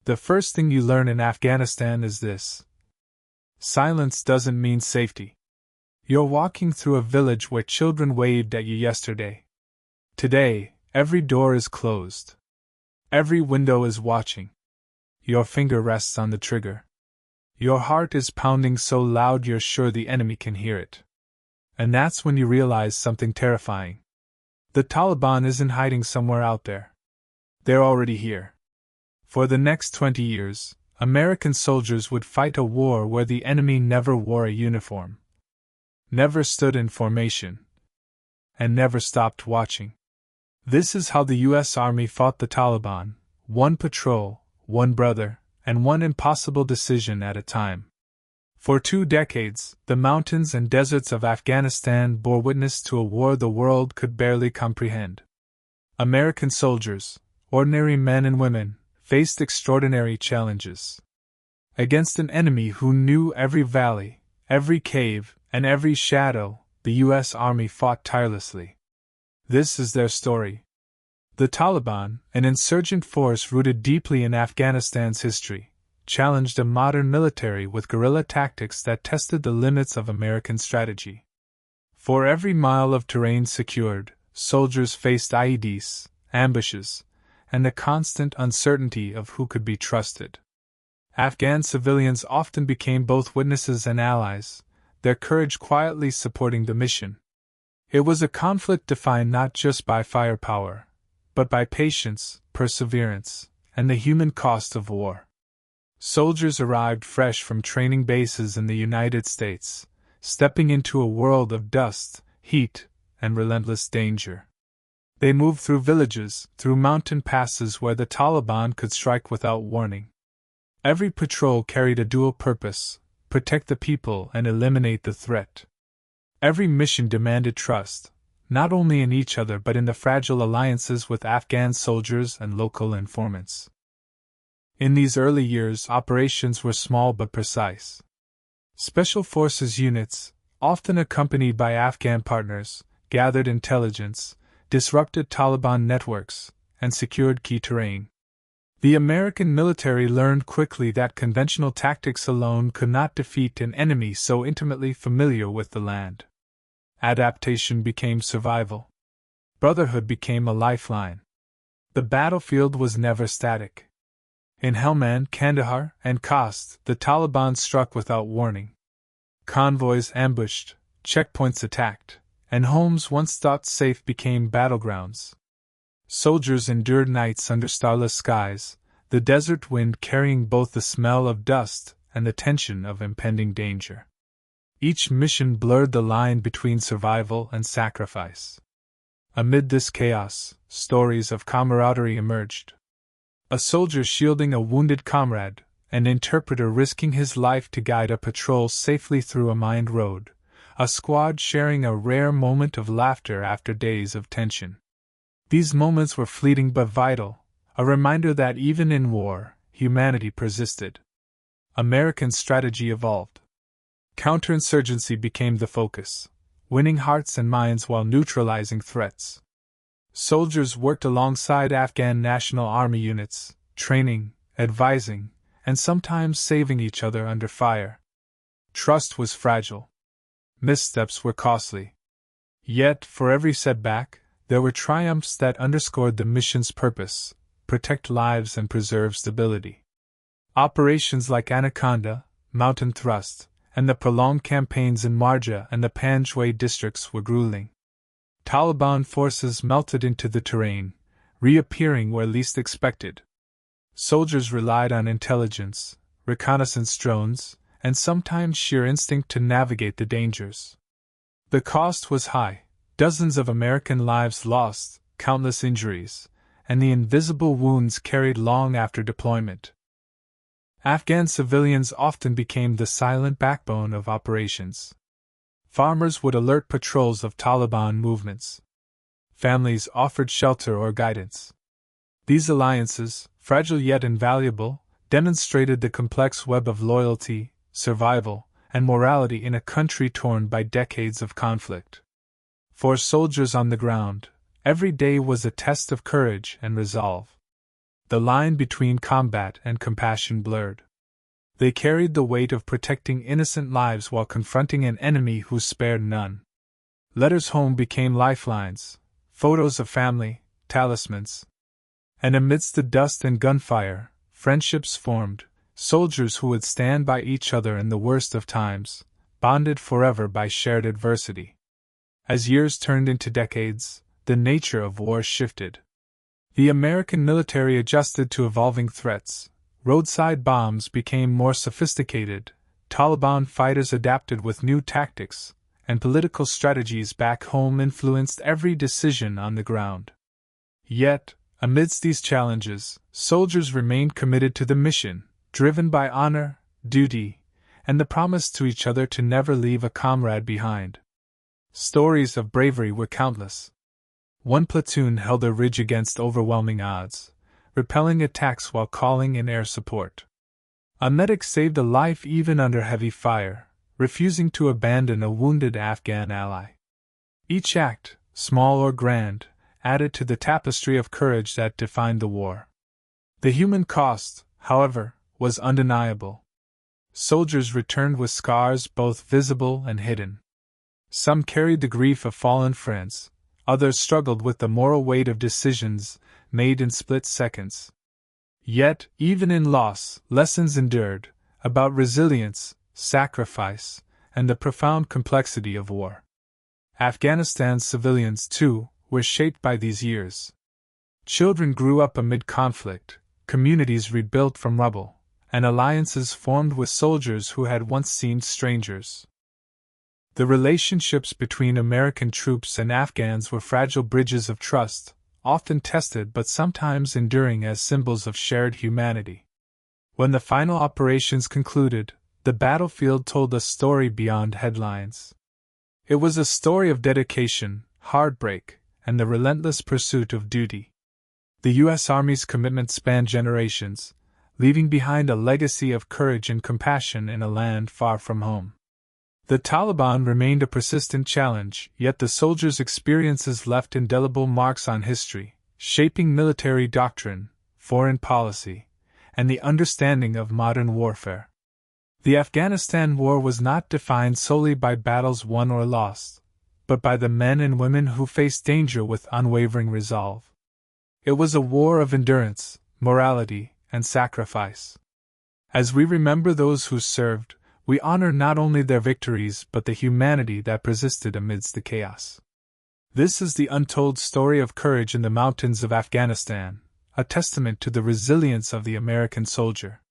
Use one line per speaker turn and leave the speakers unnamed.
The first thing you learn in Afghanistan is this: silence doesn't mean safety. You're walking through a village where children waved at you yesterday. Today, every door is closed. Every window is watching. Your finger rests on the trigger. Your heart is pounding so loud you're sure the enemy can hear it. And that's when you realize something terrifying. The Taliban isn't hiding somewhere out there. They're already here. For the next 20 years, American soldiers would fight a war where the enemy never wore a uniform, never stood in formation, and never stopped watching. This is how the U.S. Army fought the Taliban: one patrol, one brother, and one impossible decision at a time. For 2 decades, the mountains and deserts of Afghanistan bore witness to a war the world could barely comprehend. American soldiers, ordinary men and women, faced extraordinary challenges. Against an enemy who knew every valley, every cave, and every shadow, the U.S. Army fought tirelessly. This is their story. The Taliban, an insurgent force rooted deeply in Afghanistan's history, challenged a modern military with guerrilla tactics that tested the limits of American strategy. For every mile of terrain secured, soldiers faced IEDs, ambushes, and the constant uncertainty of who could be trusted. Afghan civilians often became both witnesses and allies, their courage quietly supporting the mission. It was a conflict defined not just by firepower, but by patience, perseverance, and the human cost of war. Soldiers arrived fresh from training bases in the United States, stepping into a world of dust, heat, and relentless danger. They moved through villages, through mountain passes where the Taliban could strike without warning. Every patrol carried a dual purpose: protect the people and eliminate the threat. Every mission demanded trust, not only in each other but in the fragile alliances with Afghan soldiers and local informants. In these early years, operations were small but precise. Special forces units, often accompanied by Afghan partners, gathered intelligence, disrupted Taliban networks, and secured key terrain. The American military learned quickly that conventional tactics alone could not defeat an enemy so intimately familiar with the land. Adaptation became survival. Brotherhood became a lifeline. The battlefield was never static. In Helmand, Kandahar, and Khost, the Taliban struck without warning. Convoys ambushed, checkpoints attacked, and homes once thought safe became battlegrounds. Soldiers endured nights under starless skies, the desert wind carrying both the smell of dust and the tension of impending danger. Each mission blurred the line between survival and sacrifice. Amid this chaos, stories of camaraderie emerged. A soldier shielding a wounded comrade, an interpreter risking his life to guide a patrol safely through a mined road, a squad sharing a rare moment of laughter after days of tension. These moments were fleeting but vital, a reminder that even in war, humanity persisted. American strategy evolved. Counterinsurgency became the focus, winning hearts and minds while neutralizing threats. Soldiers worked alongside Afghan National Army units, training, advising, and sometimes saving each other under fire. Trust was fragile. Missteps were costly. Yet, for every setback, there were triumphs that underscored the mission's purpose: protect lives and preserve stability. Operations like Anaconda, Mountain Thrust, and the prolonged campaigns in Marja and the Panjwai districts were grueling. Taliban forces melted into the terrain, reappearing where least expected. Soldiers relied on intelligence, reconnaissance drones, and sometimes sheer instinct to navigate the dangers. The cost was high: dozens of American lives lost, countless injuries, and the invisible wounds carried long after deployment. Afghan civilians often became the silent backbone of operations. Farmers would alert patrols of Taliban movements. Families offered shelter or guidance. These alliances, fragile yet invaluable, demonstrated the complex web of loyalty, survival, and morality in a country torn by decades of conflict. For soldiers on the ground, every day was a test of courage and resolve. the line between combat and compassion blurred. They carried the weight of protecting innocent lives while confronting an enemy who spared none. Letters home became lifelines, photos of family, talismans. And amidst the dust and gunfire, friendships formed, soldiers who would stand by each other in the worst of times, bonded forever by shared adversity. As years turned into decades, the nature of war shifted. The American military adjusted to evolving threats. Roadside bombs became more sophisticated, Taliban fighters adapted with new tactics, and political strategies back home influenced every decision on the ground. Yet, amidst these challenges, soldiers remained committed to the mission, driven by honor, duty, and the promise to each other to never leave a comrade behind. Stories of bravery were countless. One platoon held a ridge against overwhelming odds, repelling attacks while calling in air support. A medic saved a life even under heavy fire, refusing to abandon a wounded Afghan ally. Each act, small or grand, added to the tapestry of courage that defined the war. The human cost, however, was undeniable. Soldiers returned with scars both visible and hidden. Some carried the grief of fallen friends, others struggled with the moral weight of decisions made in split seconds. Yet, even in loss, lessons endured, about resilience, sacrifice, and the profound complexity of war. Afghanistan's civilians, too, were shaped by these years. Children grew up amid conflict, communities rebuilt from rubble, and alliances formed with soldiers who had once seemed strangers. The relationships between American troops and Afghans were fragile bridges of trust, often tested but sometimes enduring as symbols of shared humanity. When the final operations concluded, the battlefield told a story beyond headlines. It was a story of dedication, heartbreak, and the relentless pursuit of duty. The U.S. Army's commitment spanned generations, leaving behind a legacy of courage and compassion in a land far from home. The Taliban remained a persistent challenge, yet the soldiers' experiences left indelible marks on history, shaping military doctrine, foreign policy, and the understanding of modern warfare. The Afghanistan War was not defined solely by battles won or lost, but by the men and women who faced danger with unwavering resolve. It was a war of endurance, morality, and sacrifice. As we remember those who served, we honor not only their victories but the humanity that persisted amidst the chaos. This is the untold story of courage in the mountains of Afghanistan, a testament to the resilience of the American soldier.